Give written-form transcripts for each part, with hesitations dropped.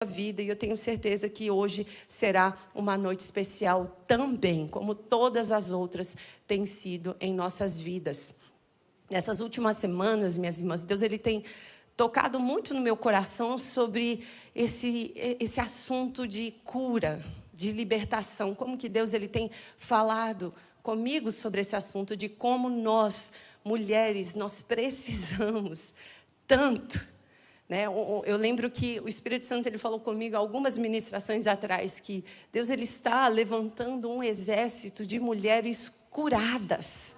vida, e eu tenho certeza que hoje será uma noite especial também, como todas as outras têm sido em nossas vidas. Nessas últimas semanas, minhas irmãs, Deus ele tem tocado muito no meu coração sobre esse assunto de cura, de libertação, como que Deus ele tem falado comigo sobre esse assunto de como nós, mulheres, nós precisamos tanto. Eu lembro que o Espírito Santo ele falou comigo algumas ministrações atrás que Deus ele está levantando um exército de mulheres curadas.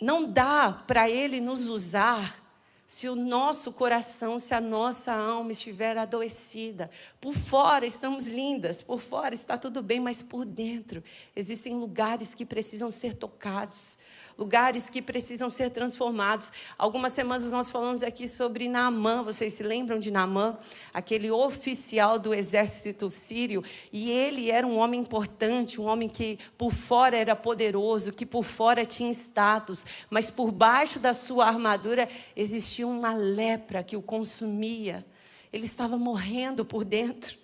Não dá para Ele nos usar se o nosso coração, se a nossa alma estiver adoecida. Por fora estamos lindas, por fora está tudo bem, mas por dentro existem lugares que precisam ser tocados. Lugares que precisam ser transformados. Algumas semanas nós falamos aqui sobre Naamã. Vocês se lembram de Naamã? Aquele oficial do exército sírio. E ele era um homem importante, um homem que por fora era poderoso, que por fora tinha status. Mas por baixo da sua armadura existia uma lepra que o consumia. Ele estava morrendo por dentro.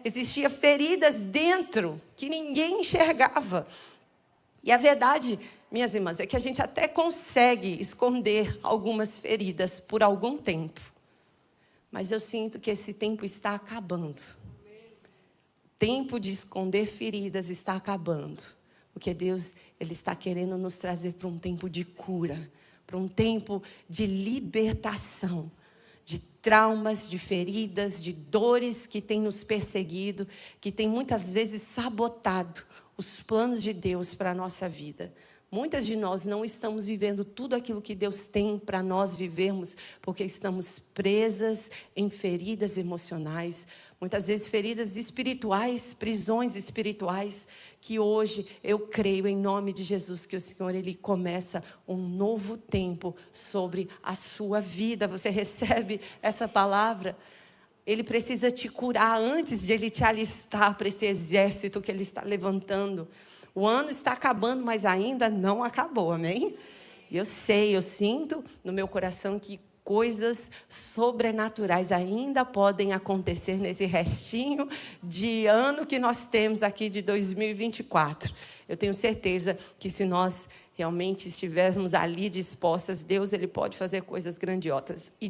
Existiam feridas dentro que ninguém enxergava. E a verdade, minhas irmãs, é que a gente até consegue esconder algumas feridas por algum tempo. Mas eu sinto que esse tempo está acabando. O tempo de esconder feridas está acabando. Porque Deus ele está querendo nos trazer para um tempo de cura, para um tempo de libertação, de traumas, de feridas, de dores que têm nos perseguido, que têm muitas vezes sabotado os planos de Deus para a nossa vida. Muitas de nós não estamos vivendo tudo aquilo que Deus tem para nós vivermos, porque estamos presas em feridas emocionais, muitas vezes feridas espirituais, prisões espirituais, que hoje eu creio em nome de Jesus que o Senhor ele começa um novo tempo sobre a sua vida. Você recebe essa palavra? Ele precisa te curar antes de Ele te alistar para esse exército que Ele está levantando. O ano está acabando, mas ainda não acabou, amém? Eu sei, eu sinto no meu coração que coisas sobrenaturais ainda podem acontecer nesse restinho de ano que nós temos aqui de 2024. Eu tenho certeza que se nós realmente estivermos ali dispostas, Deus ele pode fazer coisas grandiosas. E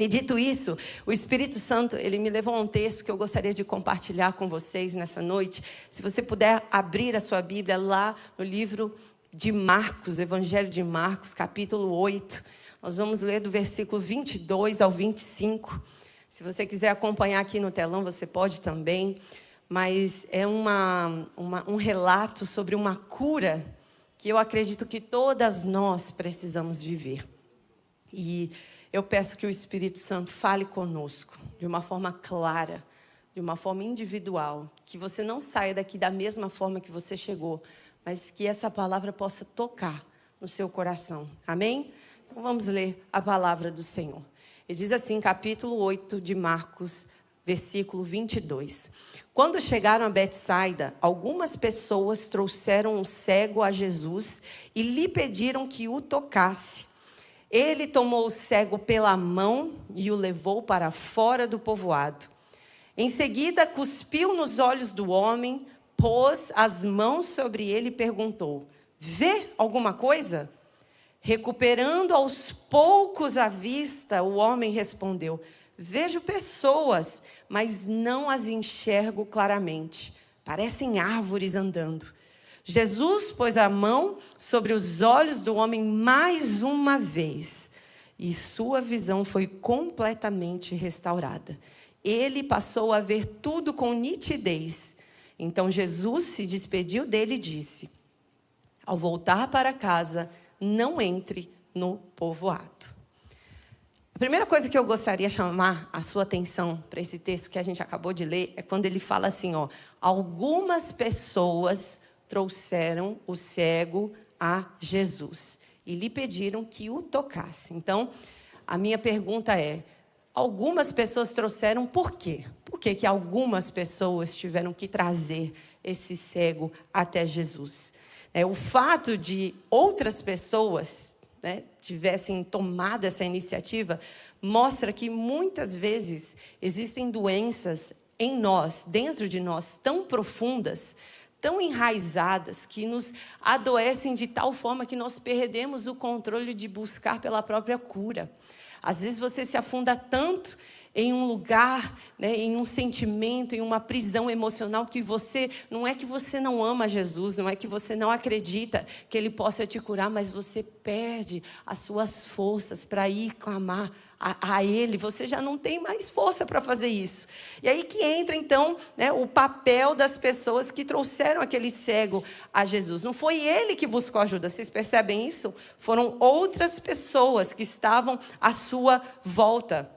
dito isso, o Espírito Santo, ele me levou a um texto que eu gostaria de compartilhar com vocês nessa noite. Se você puder abrir a sua Bíblia lá no livro de Marcos, Evangelho de Marcos, capítulo 8. Nós vamos ler do versículo 22 ao 25. Se você quiser acompanhar aqui no telão, você pode também. Mas é um relato sobre uma cura que eu acredito que todas nós precisamos viver. E eu peço que o Espírito Santo fale conosco de uma forma clara, de uma forma individual, que você não saia daqui da mesma forma que você chegou, mas que essa palavra possa tocar no seu coração. Amém? Então vamos ler a palavra do Senhor. Ele diz assim, capítulo 8 de Marcos, versículo 22. Quando chegaram a Betsaida, algumas pessoas trouxeram um cego a Jesus e lhe pediram que o tocasse. Ele tomou o cego pela mão e o levou para fora do povoado. Em seguida, cuspiu nos olhos do homem, pôs as mãos sobre ele e perguntou: vê alguma coisa? Recuperando aos poucos a vista, o homem respondeu: vejo pessoas, mas não as enxergo claramente. Parecem árvores andando. Jesus pôs a mão sobre os olhos do homem mais uma vez, e sua visão foi completamente restaurada. Ele passou a ver tudo com nitidez. Então Jesus se despediu dele e disse: ao voltar para casa, não entre no povoado. A primeira coisa que eu gostaria de chamar a sua atenção para esse texto que a gente acabou de ler é quando ele fala assim, algumas pessoas trouxeram o cego a Jesus e lhe pediram que o tocasse. Então, a minha pergunta é, algumas pessoas trouxeram por quê? Por que que algumas pessoas tiveram que trazer esse cego até Jesus? O fato de outras pessoas né, tivessem tomado essa iniciativa, mostra que muitas vezes existem doenças em nós, dentro de nós, tão profundas, tão enraizadas, que nos adoecem de tal forma que nós perdemos o controle de buscar pela própria cura. Às vezes você se afunda tanto em um lugar, né, em um sentimento, em uma prisão emocional, que você, não é que você não ama Jesus, não é que você não acredita que Ele possa te curar, mas você perde as suas forças para ir clamar a Ele. Você já não tem mais força para fazer isso. E aí que entra então, né, o papel das pessoas que trouxeram aquele cego a Jesus. Não foi ele que buscou ajuda, vocês percebem isso? Foram outras pessoas que estavam à sua volta.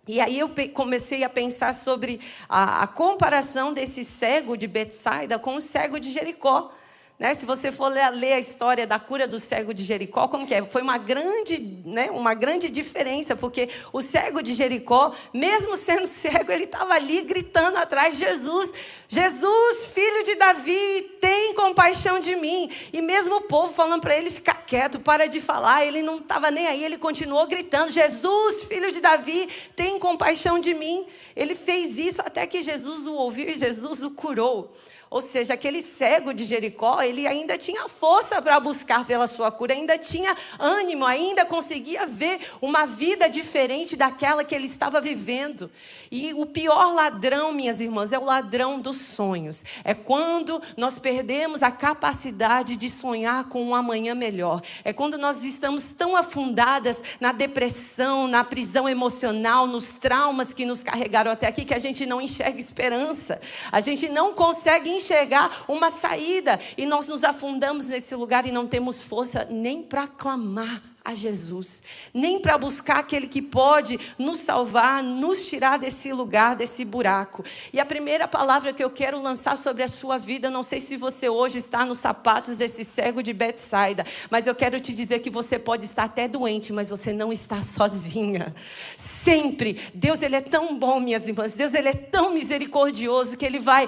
E aí eu comecei a pensar sobre a comparação desse cego de Betsaida com o cego de Jericó. Né? Se você for ler a história da cura do cego de Jericó, como que é? Foi uma grande diferença, porque o cego de Jericó, mesmo sendo cego, ele estava ali gritando atrás de Jesus: Jesus, filho de Davi, tem compaixão de mim. E mesmo o povo falando para ele ficar quieto, para de falar, ele não estava nem aí, ele continuou gritando: Jesus, filho de Davi, tem compaixão de mim. Ele fez isso até que Jesus o ouviu e Jesus o curou. Ou seja, aquele cego de Jericó, ele ainda tinha força para buscar pela sua cura, ainda tinha ânimo, ainda conseguia ver uma vida diferente daquela que ele estava vivendo. E o pior ladrão, minhas irmãs, é o ladrão dos sonhos. É quando nós perdemos a capacidade de sonhar com um amanhã melhor. É quando nós estamos tão afundadas na depressão, na prisão emocional, nos traumas que nos carregaram até aqui, que a gente não enxerga esperança. A gente não consegue enxergar uma saída, e nós nos afundamos nesse lugar e não temos força nem para clamar a Jesus, nem para buscar aquele que pode nos salvar, nos tirar desse lugar, desse buraco. E a primeira palavra que eu quero lançar sobre a sua vida, não sei se você hoje está nos sapatos desse cego de Betsaida, mas eu quero te dizer que você pode estar até doente, mas você não está sozinha. Sempre, Deus, Ele é tão bom, minhas irmãs, Deus, Ele é tão misericordioso, que Ele vai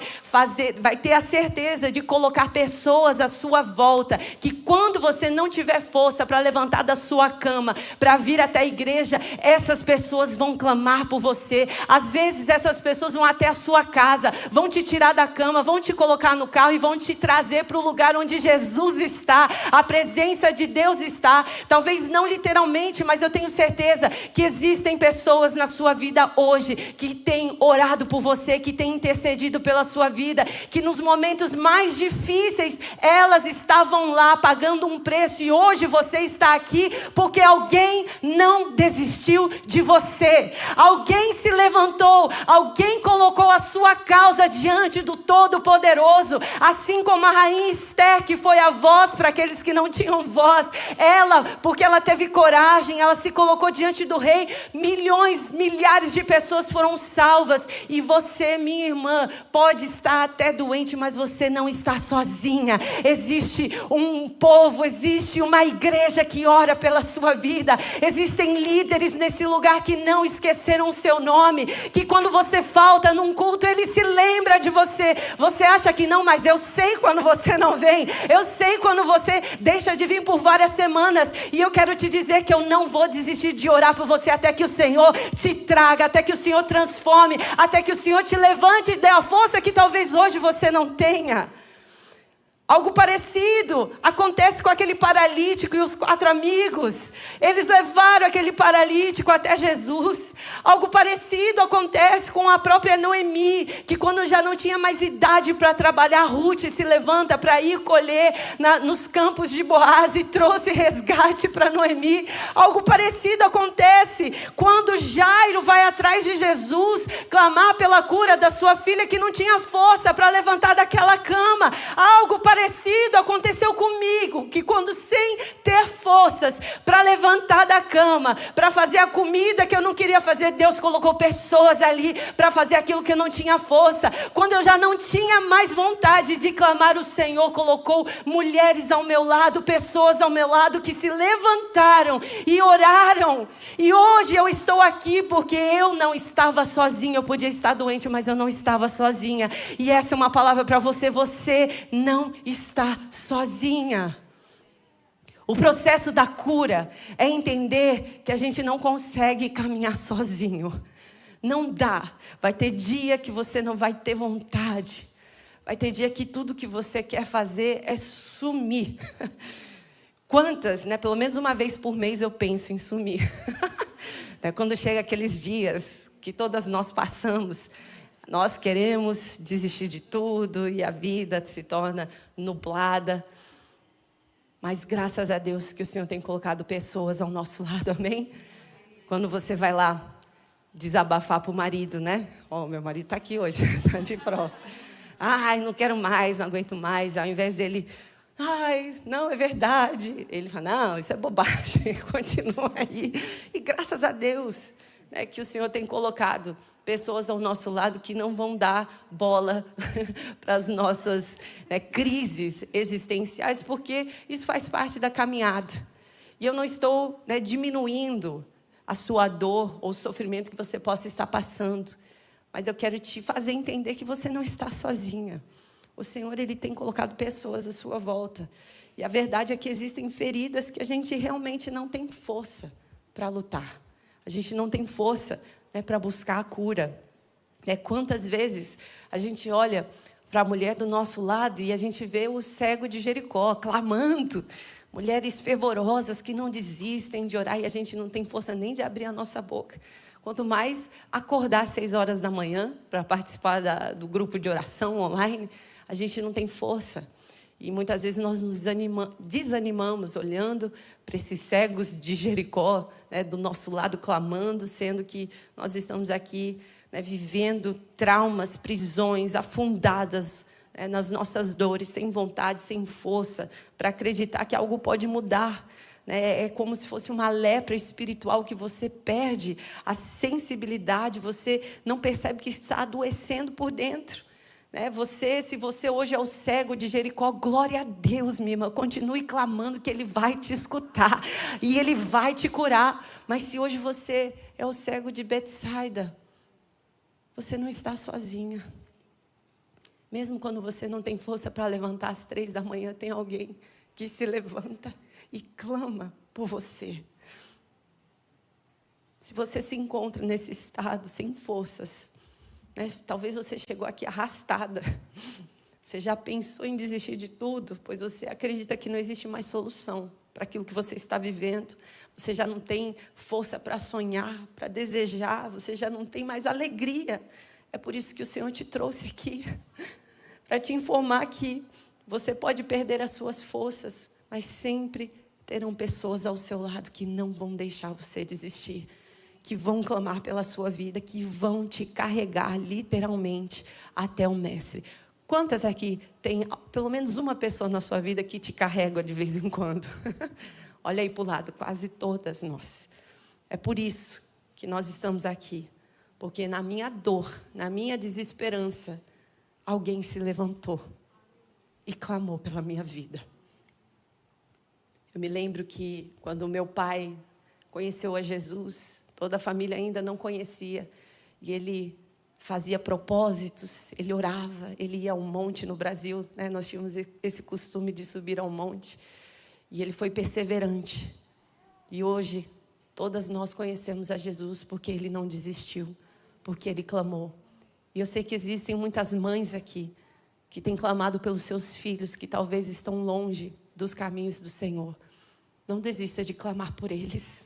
ter a certeza de colocar pessoas à sua volta, que quando você não tiver força para levantar da sua cama, para vir até a igreja, essas pessoas vão clamar por você. Às vezes essas pessoas vão até a sua casa, vão te tirar da cama, vão te colocar no carro e vão te trazer para o lugar onde Jesus está, a presença de Deus está. Talvez não literalmente, mas eu tenho certeza que existem pessoas na sua vida hoje que têm orado por você, que têm intercedido pela sua vida, que nos momentos mais difíceis elas estavam lá pagando um preço, e hoje você está aqui porque alguém não desistiu de você. Alguém se levantou, alguém colocou a sua causa diante do Todo-Poderoso, assim como a rainha Esther, que foi a voz para aqueles que não tinham voz. Ela, porque ela teve coragem, ela se colocou diante do rei, milhares de pessoas foram salvas. E você, minha irmã, pode estar até doente, mas você não está sozinha. Existe um povo, existe uma igreja que ora pela sua vida. Existem líderes nesse lugar que não esqueceram o seu nome, que quando você falta num culto, ele se lembra de você. Você acha que não, mas eu sei quando você não vem. Eu sei quando você deixa de vir por várias semanas. E eu quero te dizer que eu não vou desistir de orar por você até que o Senhor te traga, até que o Senhor transforme, até que o Senhor te levante e dê a força que talvez hoje você não tenha. Algo parecido acontece com aquele paralítico e os 4 amigos. Eles levaram aquele paralítico até Jesus. Algo parecido acontece com a própria Noemi, que quando já não tinha mais idade para trabalhar, Ruth se levanta para ir colher nos campos de Boaz e trouxe resgate para Noemi. Algo parecido acontece quando Jairo vai atrás de Jesus, clamar pela cura da sua filha que não tinha força para levantar daquela cama. Algo parecido aconteceu comigo, que quando sem ter forças para levantar da cama, para fazer a comida que eu não queria fazer, Deus colocou pessoas ali para fazer aquilo que eu não tinha força. Quando eu já não tinha mais vontade de clamar, o Senhor colocou mulheres ao meu lado, pessoas ao meu lado que se levantaram e oraram. E hoje eu estou aqui porque eu não estava sozinha. Eu podia estar doente, mas eu não estava sozinha. E essa é uma palavra para você. Você não está sozinha. O processo da cura é entender que a gente não consegue caminhar sozinho. Não dá. Vai ter dia que você não vai ter vontade. Vai ter dia que tudo que você quer fazer é sumir. Quantas, né? Pelo menos uma vez por mês eu penso em sumir. Quando chega aqueles dias que todas nós passamos, nós queremos desistir de tudo e a vida se torna nublada. Mas graças a Deus que o Senhor tem colocado pessoas ao nosso lado, amém? Quando você vai lá desabafar para o marido, né? Meu marido está aqui hoje, está de prova. Ai, não quero mais, não aguento mais. Ao invés dele, não, é verdade. Ele fala, não, isso é bobagem, continua aí. E graças a Deus, né, que o Senhor tem colocado pessoas ao nosso lado que não vão dar bola para as nossas crises existenciais, porque isso faz parte da caminhada. E eu não estou diminuindo a sua dor ou sofrimento que você possa estar passando, mas eu quero te fazer entender que você não está sozinha. O Senhor, Ele tem colocado pessoas à sua volta. E a verdade é que existem feridas que a gente realmente não tem força para lutar. A gente não tem força para buscar a cura. Quantas vezes a gente olha para a mulher do nosso lado e a gente vê o cego de Jericó clamando, mulheres fervorosas que não desistem de orar e a gente não tem força nem de abrir a nossa boca. Quanto mais acordar às 6 horas da manhã para participar do grupo de oração online, a gente não tem força. E muitas vezes nós nos desanimamos olhando para esses cegos de Jericó, do nosso lado clamando, sendo que nós estamos aqui vivendo traumas, prisões, afundadas nas nossas dores, sem vontade, sem força, para acreditar que algo pode mudar. É como se fosse uma lepra espiritual que você perde a sensibilidade, você não percebe que está adoecendo por dentro. Se você hoje é o cego de Jericó, glória a Deus, minha irmã, continue clamando que Ele vai te escutar e Ele vai te curar. Mas se hoje você é o cego de Betsaida, você não está sozinha. Mesmo quando você não tem força para levantar às 3 da manhã, tem alguém que se levanta e clama por você. Se você se encontra nesse estado, sem forças, talvez você chegou aqui arrastada. Você já pensou em desistir de tudo, pois você acredita que não existe mais solução para aquilo que você está vivendo. Você já não tem força para sonhar, para desejar, você já não tem mais alegria. É por isso que o Senhor te trouxe aqui, para te informar que você pode perder as suas forças, mas sempre terão pessoas ao seu lado que não vão deixar você desistir, que vão clamar pela sua vida, que vão te carregar literalmente até o Mestre. Quantas aqui tem pelo menos uma pessoa na sua vida que te carrega de vez em quando? Olha aí para o lado, quase todas nós. É por isso que nós estamos aqui, porque na minha dor, na minha desesperança, alguém se levantou e clamou pela minha vida. Eu me lembro que quando meu pai conheceu a Jesus, toda a família ainda não conhecia. E ele fazia propósitos, ele orava, ele ia ao monte no Brasil. Nós tínhamos esse costume de subir ao monte. E ele foi perseverante. E hoje, todas nós conhecemos a Jesus porque ele não desistiu, porque ele clamou. E eu sei que existem muitas mães aqui que têm clamado pelos seus filhos, que talvez estão longe dos caminhos do Senhor. Não desista de clamar por eles,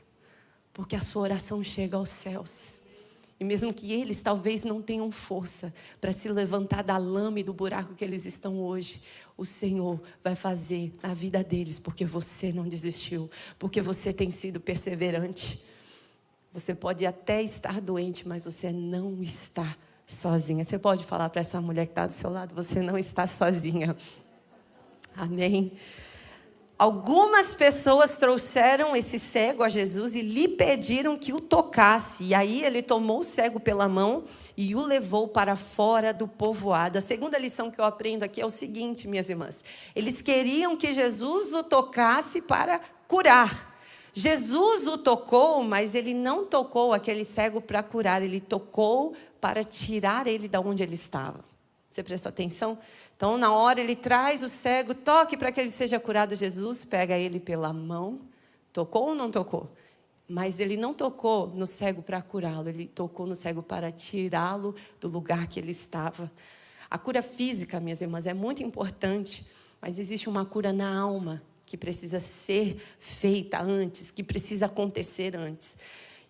porque a sua oração chega aos céus. E mesmo que eles talvez não tenham força para se levantar da lama e do buraco que eles estão hoje, o Senhor vai fazer na vida deles, porque você não desistiu, porque você tem sido perseverante. Você pode até estar doente, mas você não está sozinha. Você pode falar para essa mulher que está do seu lado, você não está sozinha. Amém? Algumas pessoas trouxeram esse cego a Jesus e lhe pediram que o tocasse. E aí ele tomou o cego pela mão e o levou para fora do povoado. A segunda lição que eu aprendo aqui é o seguinte, minhas irmãs. Eles queriam que Jesus o tocasse para curar. Jesus o tocou, mas ele não tocou aquele cego para curar. Ele tocou para tirar ele de onde ele estava. Você prestou atenção? Então, na hora, ele traz o cego, toque para que ele seja curado. Jesus pega ele pela mão. Tocou ou não tocou? Mas ele não tocou no cego para curá-lo. Ele tocou no cego para tirá-lo do lugar que ele estava. A cura física, minhas irmãs, é muito importante. Mas existe uma cura na alma que precisa ser feita antes, que precisa acontecer antes.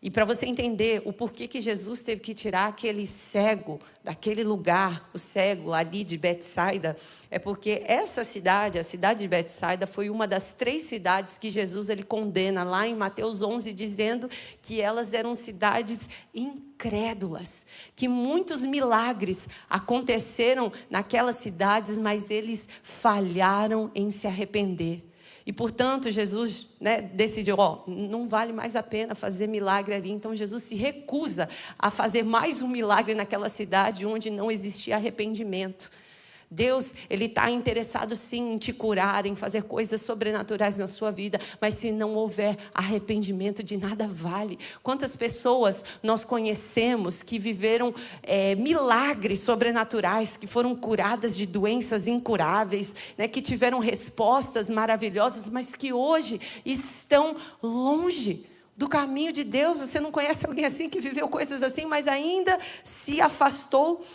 E para você entender o porquê que Jesus teve que tirar aquele cego daquele lugar, o cego ali de Betsaida, é porque essa cidade, a cidade de Betsaida, foi uma das 3 cidades que Jesus ele condena lá em Mateus 11, dizendo que elas eram cidades incrédulas, que muitos milagres aconteceram naquelas cidades, mas eles falharam em se arrepender. E, portanto, Jesus decidiu, não vale mais a pena fazer milagre ali. Então, Jesus se recusa a fazer mais um milagre naquela cidade onde não existia arrependimento. Deus, Ele está interessado sim em te curar, em fazer coisas sobrenaturais na sua vida, mas se não houver arrependimento, de nada vale. Quantas pessoas nós conhecemos que viveram milagres sobrenaturais, que foram curadas de doenças incuráveis, que tiveram respostas maravilhosas, mas que hoje estão longe do caminho de Deus. Você não conhece alguém assim que viveu coisas assim, mas ainda se afastou?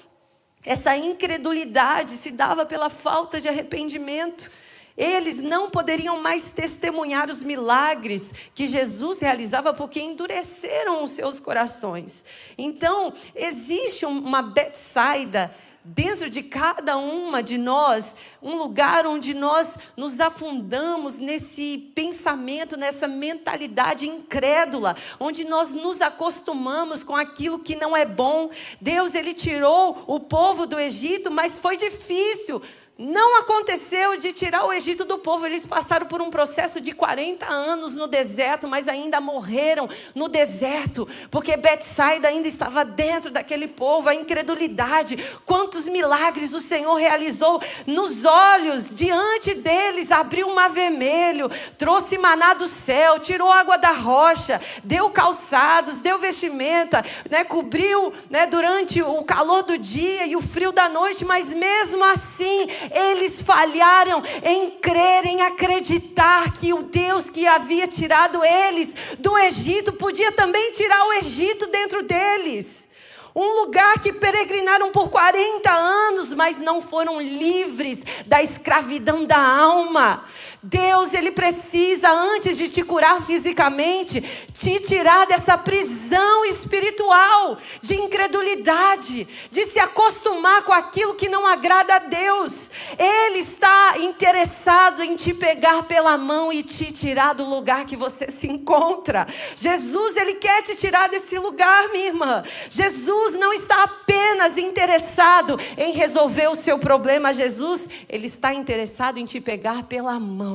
Essa incredulidade se dava pela falta de arrependimento. Eles não poderiam mais testemunhar os milagres que Jesus realizava porque endureceram os seus corações. Então, existe uma Betsaida dentro de cada uma de nós, um lugar onde nós nos afundamos nesse pensamento, nessa mentalidade incrédula, onde nós nos acostumamos com aquilo que não é bom. Deus, Ele tirou o povo do Egito, mas foi difícil. Não aconteceu de tirar o Egito do povo. Eles passaram por um processo de 40 anos no deserto, mas ainda morreram no deserto, porque Betsaida ainda estava dentro daquele povo, a incredulidade. Quantos milagres o Senhor realizou nos olhos, diante deles, abriu o mar vermelho, trouxe maná do céu, tirou água da rocha, deu calçados, deu vestimenta, cobriu durante o calor do dia e o frio da noite, mas mesmo assim, eles falharam em crer, em acreditar que o Deus que havia tirado eles do Egito podia também tirar o Egito dentro deles. Um lugar que peregrinaram por 40 anos, mas não foram livres da escravidão da alma. Deus, Ele precisa, antes de te curar fisicamente, te tirar dessa prisão espiritual, de incredulidade, de se acostumar com aquilo que não agrada a Deus. Ele está interessado em te pegar pela mão e te tirar do lugar que você se encontra. Jesus, Ele quer te tirar desse lugar, minha irmã. Jesus não está apenas interessado em resolver o seu problema. Jesus, Ele está interessado em te pegar pela mão.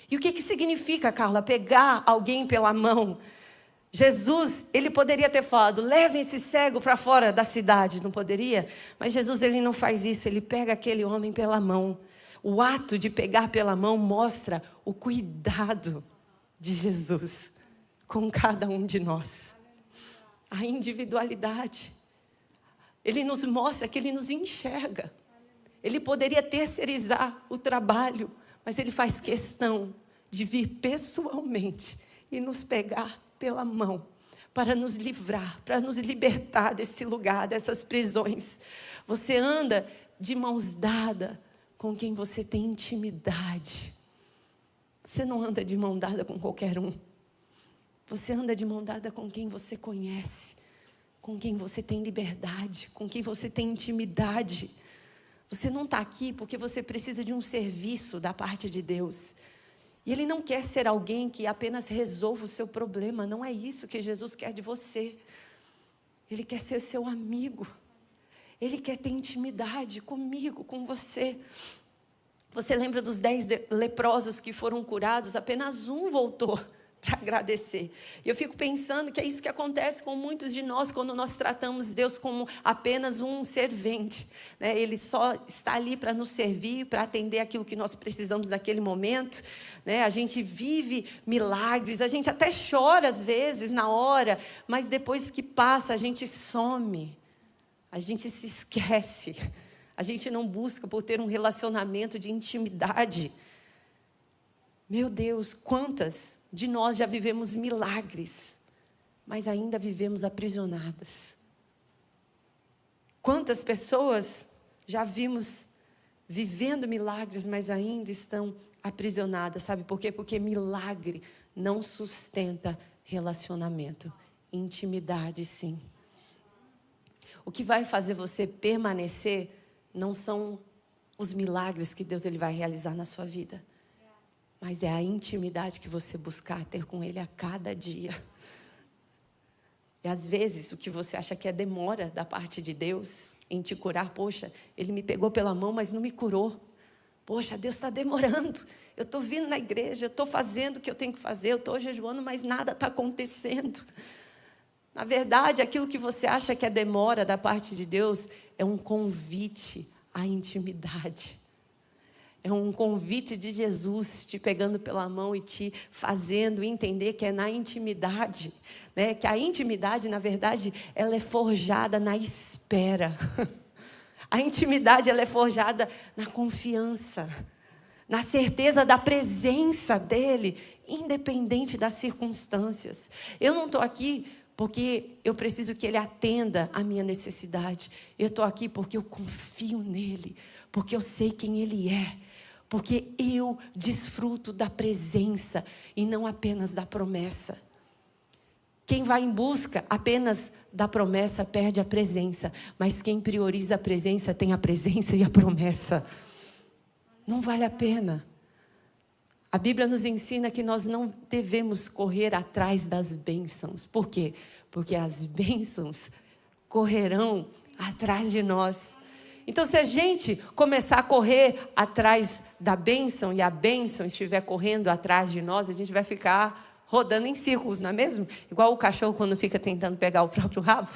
E o que significa, Carla, pegar alguém pela mão? Jesus, Ele poderia ter falado, levem esse cego para fora da cidade, não poderia? Mas Jesus, Ele não faz isso, Ele pega aquele homem pela mão. O ato de pegar pela mão mostra o cuidado de Jesus com cada um de nós. A individualidade. Ele nos mostra que Ele nos enxerga. Ele poderia terceirizar o trabalho, mas Ele faz questão de vir pessoalmente e nos pegar pela mão, para nos livrar, para nos libertar desse lugar, dessas prisões. Você anda de mãos dadas com quem você tem intimidade. Você não anda de mão dada com qualquer um. Você anda de mão dada com quem você conhece, com quem você tem liberdade, com quem você tem intimidade. Você não está aqui porque você precisa de um serviço da parte de Deus. E Ele não quer ser alguém que apenas resolva o seu problema. Não é isso que Jesus quer de você. Ele quer ser seu amigo. Ele quer ter intimidade comigo, com você. Você lembra dos 10 leprosos que foram curados? Apenas um voltou para agradecer. E eu fico pensando que é isso que acontece com muitos de nós quando nós tratamos Deus como apenas um servente. Ele só está ali para nos servir, para atender aquilo que nós precisamos naquele momento. A gente vive milagres, a gente até chora às vezes na hora, mas depois que passa a gente some. A gente se esquece. A gente não busca por ter um relacionamento de intimidade. Meu Deus, quantas de nós já vivemos milagres, mas ainda vivemos aprisionadas? Quantas pessoas já vimos vivendo milagres, mas ainda estão aprisionadas? Sabe por quê? Porque milagre não sustenta relacionamento. Intimidade, sim. O que vai fazer você permanecer não são os milagres que Deus ele vai realizar na sua vida, mas é a intimidade que você buscar ter com Ele a cada dia. E às vezes o que você acha que é demora da parte de Deus em te curar, poxa, Ele me pegou pela mão, mas não me curou. Poxa, Deus está demorando. Eu estou vindo na igreja, eu estou fazendo o que eu tenho que fazer, eu estou jejuando, mas nada está acontecendo. Na verdade, aquilo que você acha que é demora da parte de Deus é um convite à intimidade. É um convite de Jesus te pegando pela mão e te fazendo entender que é na intimidade, né? Que a intimidade, na verdade, ela é forjada na espera. A intimidade, ela é forjada na confiança, na certeza da presença dEle, independente das circunstâncias. Eu não estou aqui porque eu preciso que Ele atenda a minha necessidade. Eu estou aqui porque eu confio nele, porque eu sei quem Ele é, porque eu desfruto da presença e não apenas da promessa. Quem vai em busca apenas da promessa perde a presença, mas quem prioriza a presença tem a presença e a promessa. Não vale a pena. A Bíblia nos ensina que nós não devemos correr atrás das bênçãos. Por quê? Porque as bênçãos correrão atrás de nós. Então, se a gente começar a correr atrás da bênção e a bênção estiver correndo atrás de nós, a gente vai ficar rodando em círculos, não é mesmo? Igual o cachorro quando fica tentando pegar o próprio rabo.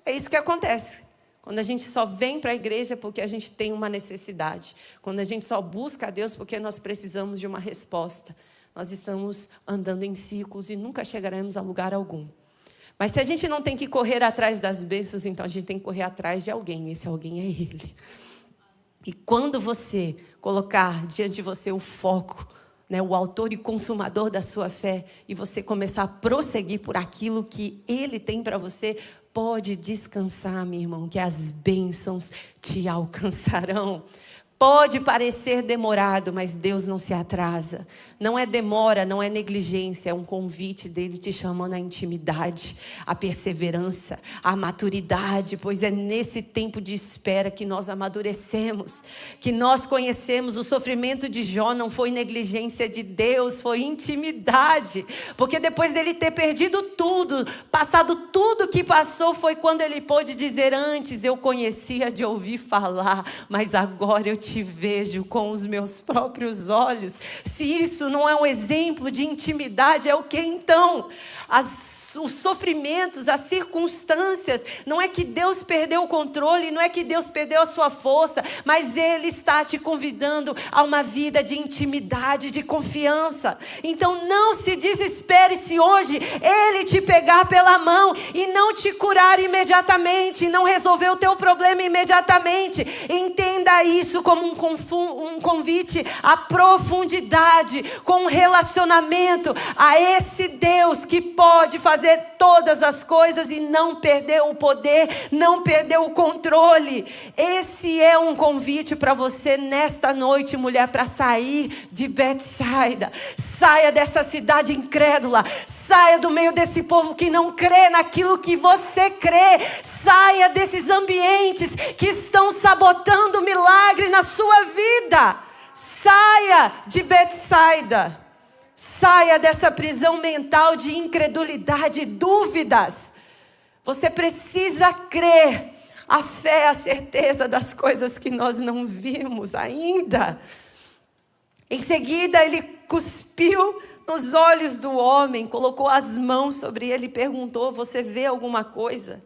É isso que acontece. Quando a gente só vem para a igreja porque a gente tem uma necessidade. Quando a gente só busca a Deus porque nós precisamos de uma resposta. Nós estamos andando em círculos e nunca chegaremos a lugar algum. Mas se a gente não tem que correr atrás das bênçãos, então a gente tem que correr atrás de alguém. Esse alguém é Ele. E quando você colocar diante de você o foco, né, o autor e consumador da sua fé, e você começar a prosseguir por aquilo que Ele tem para você, pode descansar, meu irmão, que as bênçãos te alcançarão. Pode parecer demorado, mas Deus não se atrasa. Não é demora, não é negligência, é um convite dele te chamando à intimidade, à perseverança, à maturidade, pois é nesse tempo de espera que nós amadurecemos, que nós conhecemos. O sofrimento de Jó não foi negligência de Deus, foi intimidade, porque depois dele ter perdido tudo, passado tudo que passou, foi quando ele pôde dizer: antes eu conhecia de ouvir falar, mas agora eu te vejo com os meus próprios olhos. Se isso não é um exemplo de intimidade, é o que então? Os sofrimentos, as circunstâncias, não é que Deus perdeu o controle, não é que Deus perdeu a sua força, mas Ele está te convidando a uma vida de intimidade, de confiança. Então não se desespere se hoje Ele te pegar pela mão e não te curar imediatamente, não resolver o teu problema imediatamente. Entenda isso como um convite à profundidade, com um relacionamento a esse Deus que pode fazer todas as coisas e não perder o poder, não perder o controle. Esse é um convite para você nesta noite, mulher, para sair de Betsaida. Saia dessa cidade incrédula, saia do meio desse povo que não crê naquilo que você crê, saia desses ambientes que estão sabotando o milagre na sua vida. Saia de Betsaida. Saia dessa prisão mental de incredulidade e dúvidas. Você precisa crer. A fé é a certeza das coisas que nós não vimos ainda. Em seguida, ele cuspiu nos olhos do homem, colocou as mãos sobre ele e perguntou: você vê alguma coisa?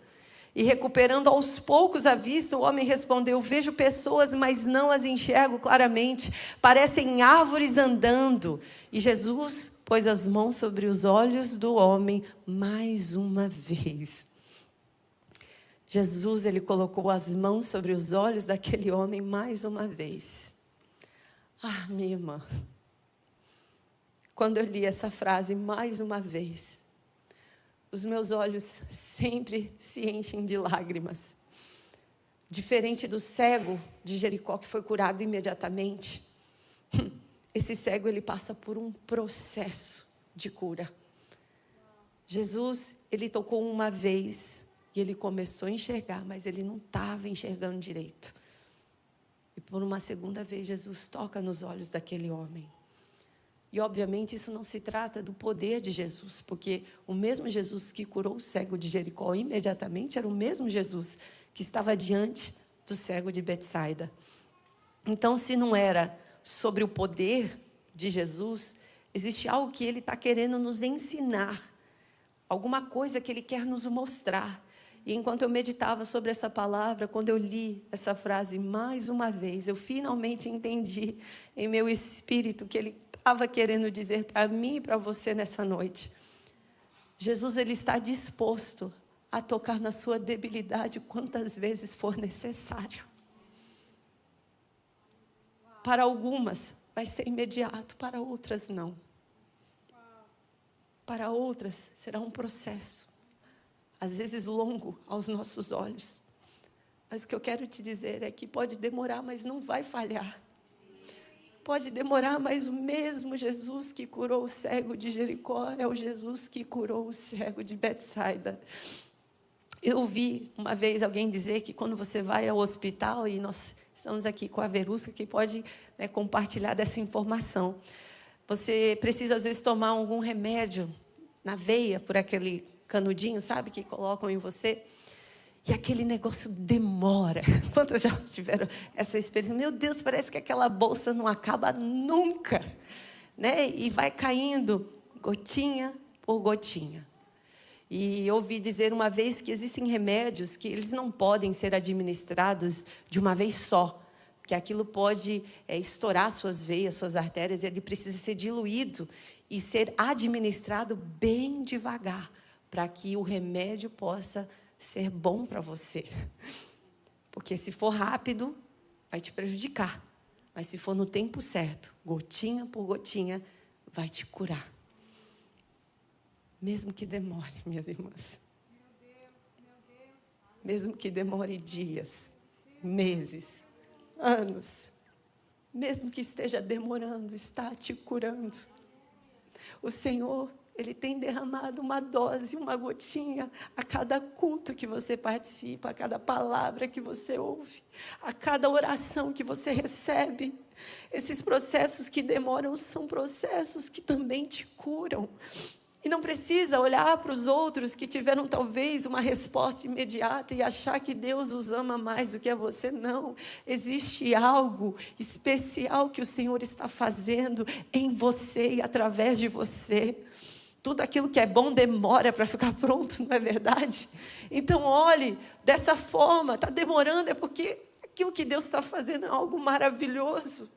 E recuperando aos poucos a vista, o homem respondeu: vejo pessoas, mas não as enxergo claramente. Parecem árvores andando. E Jesus pôs as mãos sobre os olhos do homem mais uma vez. Jesus, ele colocou as mãos sobre os olhos daquele homem mais uma vez. Ah, minha irmã, quando eu li essa frase mais uma vez, os meus olhos sempre se enchem de lágrimas. Diferente do cego de Jericó, que foi curado imediatamente, esse cego, ele passa por um processo de cura. Jesus, ele tocou uma vez e ele começou a enxergar, mas ele não estava enxergando direito. E por uma segunda vez, Jesus toca nos olhos daquele homem. E obviamente isso não se trata do poder de Jesus, porque o mesmo Jesus que curou o cego de Jericó imediatamente era o mesmo Jesus que estava diante do cego de Betsaida. Então, se não era sobre o poder de Jesus, existe algo que ele está querendo nos ensinar, alguma coisa que ele quer nos mostrar. E enquanto eu meditava sobre essa palavra, quando eu li essa frase mais uma vez, eu finalmente entendi em meu espírito que ele estava querendo dizer para mim e para você nessa noite. Jesus, ele está disposto a tocar na sua debilidade quantas vezes for necessário. Para algumas vai ser imediato, para outras não. Para outras será um processo, às vezes longo aos nossos olhos. Mas o que eu quero te dizer é que pode demorar, mas não vai falhar. Pode demorar, mas o mesmo Jesus que curou o cego de Jericó é o Jesus que curou o cego de Betsaida. Eu ouvi uma vez alguém dizer que quando você vai ao hospital, e nós estamos aqui com a Verusca, que pode, compartilhar dessa informação. Você precisa, às vezes, tomar algum remédio na veia, por aquele canudinho, sabe, que colocam em você. E aquele negócio demora. Quantos já tiveram essa experiência? Meu Deus, parece que aquela bolsa não acaba nunca, né? E vai caindo gotinha por gotinha. E eu ouvi dizer uma vez que existem remédios que eles não podem ser administrados de uma vez só, porque aquilo pode estourar suas veias, suas artérias, e ele precisa ser diluído e ser administrado bem devagar, para que o remédio possa ser bom para você. Porque se for rápido, vai te prejudicar. Mas se for no tempo certo, gotinha por gotinha, vai te curar. Mesmo que demore, minhas irmãs. Mesmo que demore dias, meses, anos. Mesmo que esteja demorando, está te curando. O Senhor, Ele tem derramado uma dose, uma gotinha a cada culto que você participa, a cada palavra que você ouve, a cada oração que você recebe. Esses processos que demoram são processos que também te curam. E não precisa olhar para os outros que tiveram talvez uma resposta imediata e achar que Deus os ama mais do que a você. Não, existe algo especial que o Senhor está fazendo em você e através de você. Tudo aquilo que é bom demora para ficar pronto, não é verdade? Então olhe dessa forma, está demorando, é porque aquilo que Deus está fazendo é algo maravilhoso.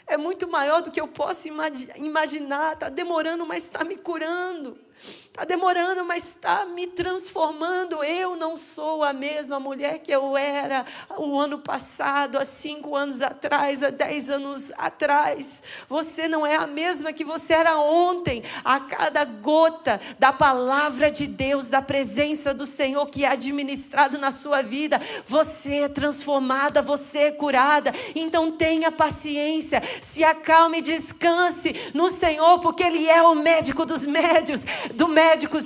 É muito maior do que eu posso imaginar. Está demorando, mas está me curando. Está demorando, mas está me transformando. Eu não sou a mesma mulher que eu era o ano passado, há 5 anos atrás, há 10 anos atrás. Você não é a mesma que você era ontem. A cada gota da palavra de Deus, da presença do Senhor que é administrado na sua vida, você é transformada, você é curada. Então tenha paciência, se acalme e descanse no Senhor, porque Ele é o médico dos médicos.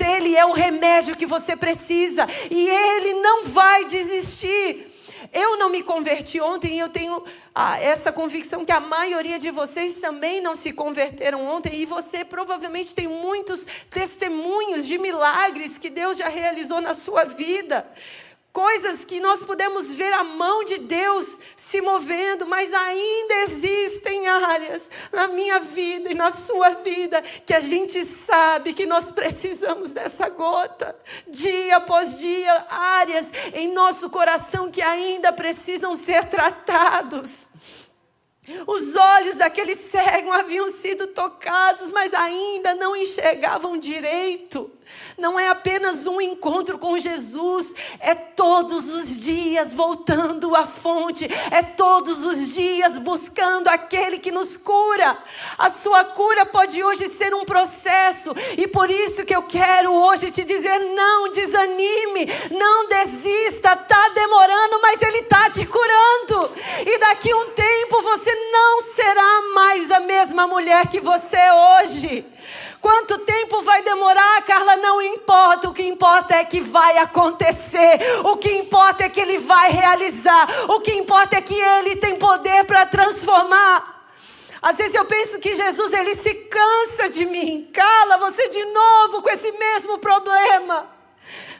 Ele é o remédio que você precisa e Ele não vai desistir. Eu não me converti ontem e eu tenho essa convicção que a maioria de vocês também não se converteram ontem, e você provavelmente tem muitos testemunhos de milagres que Deus já realizou na sua vida. Coisas que nós podemos ver a mão de Deus se movendo, mas ainda existem áreas na minha vida e na sua vida que a gente sabe que nós precisamos dessa gota, dia após dia, áreas em nosso coração que ainda precisam ser tratados. Os olhos daquele cego haviam sido tocados, mas ainda não enxergavam direito. Não é apenas um encontro com Jesus, é todos os dias voltando à fonte, é todos os dias buscando aquele que nos cura. A sua cura pode hoje ser um processo, e por isso que eu quero hoje te dizer: não desanime, não desista, está demorando, mas Ele está te curando. E daqui a um tempo você não será mais a mesma mulher que você é hoje. Quanto tempo vai demorar, Carla? Não importa. O que importa é que vai acontecer. O que importa é que Ele vai realizar. O que importa é que Ele tem poder para transformar. Às vezes eu penso que Jesus, Ele se cansa de mim. Carla, você de novo com esse mesmo problema.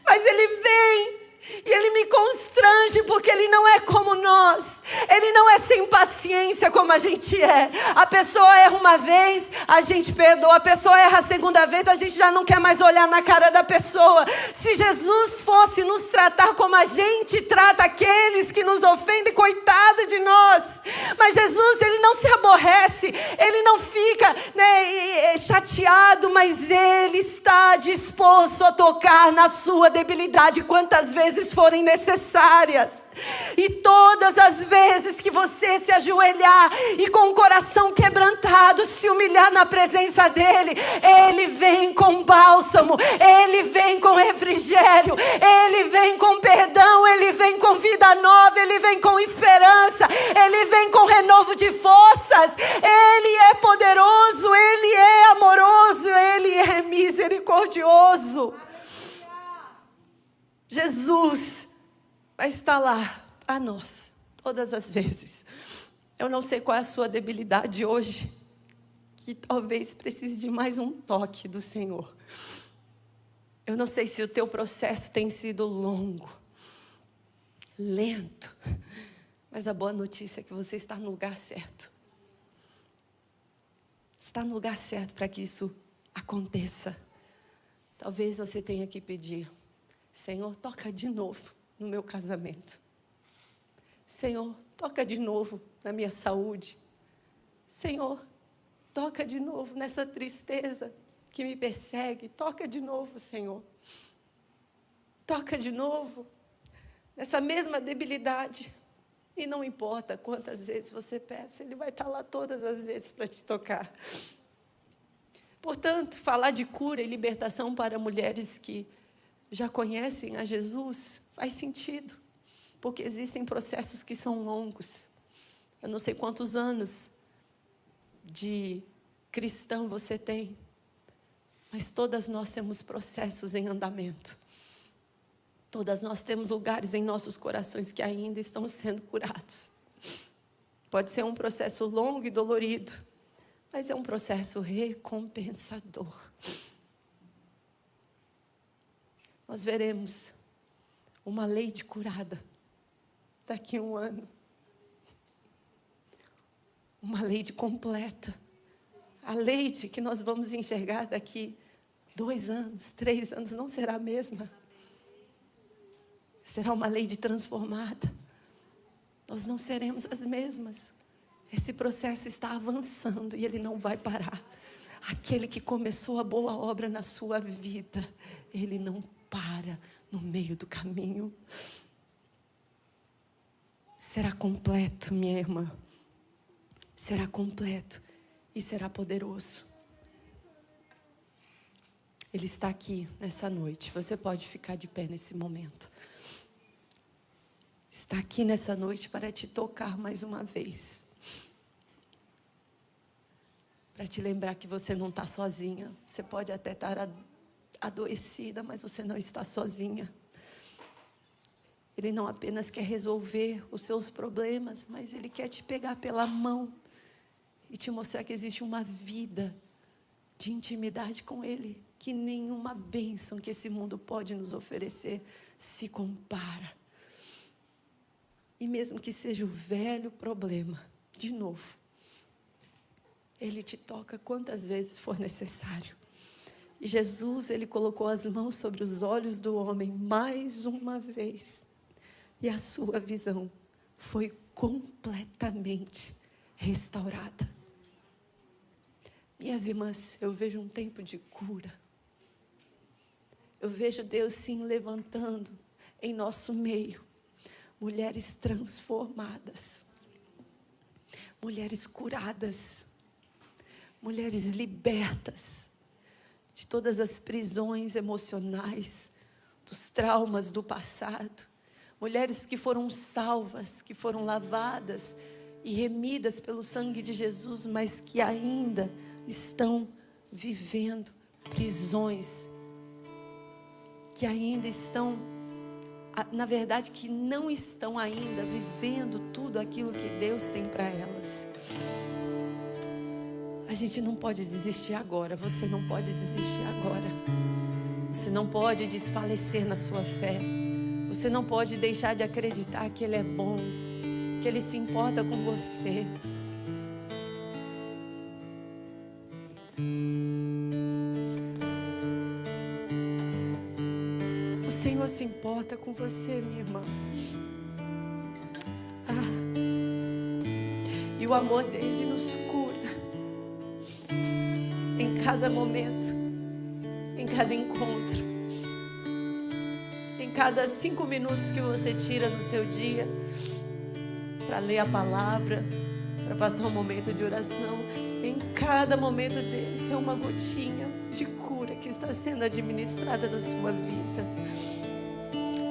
Mas Ele vem. E Ele me constrange, porque Ele não é como nós. Ele não é sem paciência como a gente é. A pessoa erra uma vez, a gente perdoa. A pessoa erra a segunda vez, a gente já não quer mais olhar na cara da pessoa. Se Jesus fosse nos tratar como a gente trata aqueles que nos ofendem, coitado de nós. Mas Jesus, Ele não se aborrece. Ele não fica chateado, mas Ele está disposto a tocar na sua debilidade quantas vezes forem necessárias. E todas as vezes que você se ajoelhar e com o coração quebrantado se humilhar na presença dEle, Ele vem com bálsamo, Ele vem com refrigério, Ele vem com perdão, Ele vem com vida nova, Ele vem com esperança, Ele vem com renovo de forças. Ele é poderoso, Ele é amoroso, Ele é misericordioso. Jesus vai estar lá para nós, todas as vezes. Eu não sei qual é a sua debilidade hoje, que talvez precise de mais um toque do Senhor. Eu não sei se o teu processo tem sido longo, lento, mas a boa notícia é que você está no lugar certo. Está no lugar certo para que isso aconteça. Talvez você tenha que pedir: Senhor, toca de novo no meu casamento. Senhor, toca de novo na minha saúde. Senhor, toca de novo nessa tristeza que me persegue. Toca de novo, Senhor. Toca de novo nessa mesma debilidade. E não importa quantas vezes você peça, Ele vai estar lá todas as vezes para te tocar. Portanto, falar de cura e libertação para mulheres que já conhecem a Jesus faz sentido, porque existem processos que são longos. Eu não sei quantos anos de cristão você tem, mas todas nós temos processos em andamento. Todas nós temos lugares em nossos corações que ainda estão sendo curados. Pode ser um processo longo e dolorido, mas é um processo recompensador. Nós veremos uma Leide curada daqui a um ano. Uma Leide completa. A Leide que nós vamos enxergar daqui 2 anos, 3 anos, não será a mesma. Será uma Leide transformada. Nós não seremos as mesmas. Esse processo está avançando e ele não vai parar. Aquele que começou a boa obra na sua vida, ele não para no meio do caminho. Será completo, minha irmã. Será completo e será poderoso. Ele está aqui nessa noite. Você pode ficar de pé nesse momento. Está aqui nessa noite para te tocar mais uma vez. Para te lembrar que você não está sozinha. Você pode até estar adoecida, mas você não está sozinha. Ele não apenas quer resolver os seus problemas, mas Ele quer te pegar pela mão e te mostrar que existe uma vida de intimidade com Ele, que nenhuma bênção que esse mundo pode nos oferecer se compara. E mesmo que seja o velho problema, de novo, Ele te toca quantas vezes for necessário. E Jesus, Ele colocou as mãos sobre os olhos do homem mais uma vez. E a sua visão foi completamente restaurada. Minhas irmãs, eu vejo um tempo de cura. Eu vejo Deus sim levantando em nosso meio mulheres transformadas, mulheres curadas, mulheres libertas de todas as prisões emocionais, dos traumas do passado, mulheres que foram salvas, que foram lavadas e remidas pelo sangue de Jesus, mas que ainda estão vivendo prisões, que ainda estão, na verdade, que não estão ainda vivendo tudo aquilo que Deus tem para elas. A gente não pode desistir agora. Você não pode desistir agora. Você não pode desfalecer na sua fé. Você não pode deixar de acreditar que Ele é bom, que Ele se importa com você. O Senhor se importa com você, minha irmã. E o amor dele nos cura em cada momento, em cada encontro, em cada 5 minutos que você tira no seu dia para ler a palavra, para passar um momento de oração. Em cada momento desse é uma gotinha de cura que está sendo administrada na sua vida.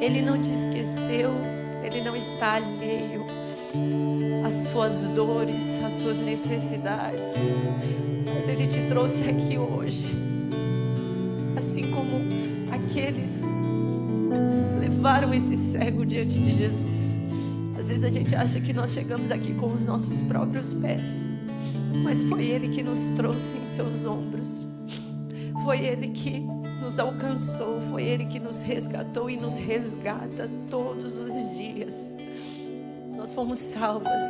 Ele não te esqueceu, Ele não está alheio às suas dores, às suas necessidades, mas Ele te trouxe aqui hoje, assim como aqueles levaram esse cego diante de Jesus. Às vezes a gente acha que nós chegamos aqui com os nossos próprios pés, mas foi Ele que nos trouxe em seus ombros, foi Ele que nos alcançou, foi Ele que nos resgatou e nos resgata todos os dias. Nós fomos salvas,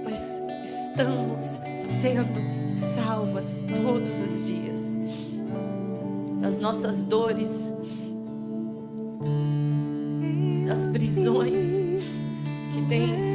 mas estamos sendo salvas todos os dias. As nossas dores, as prisões que têm